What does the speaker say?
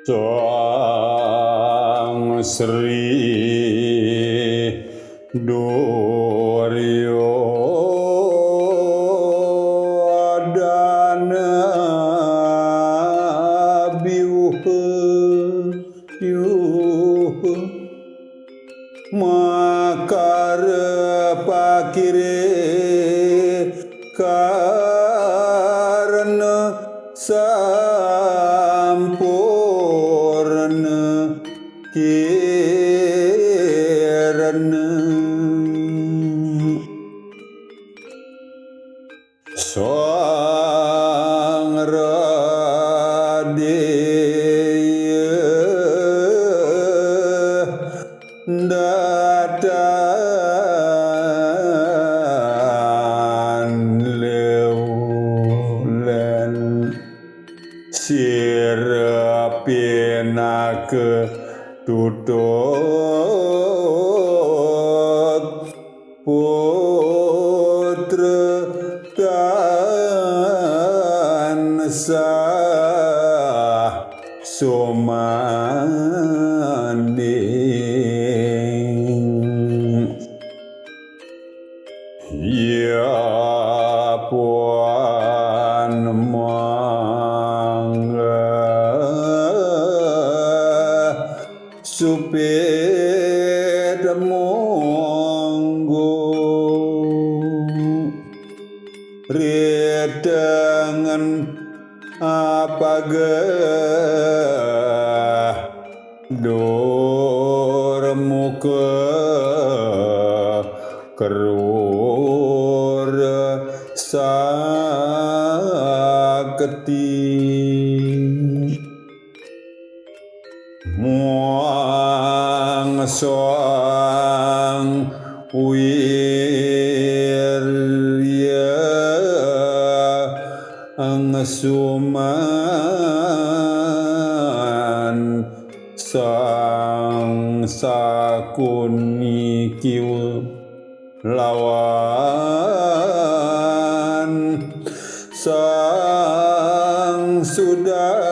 Sang Sri Duryodana biuh makar pakire karena sampurna kirana Sang Radeya datan leulen sirapina ketutut putra tansah sumanding ya puan mangga supeda monggo ridangan apagah dormuka kerur sakti muang sang wirya angsuman sang sakuni kiwa lawan sang sudah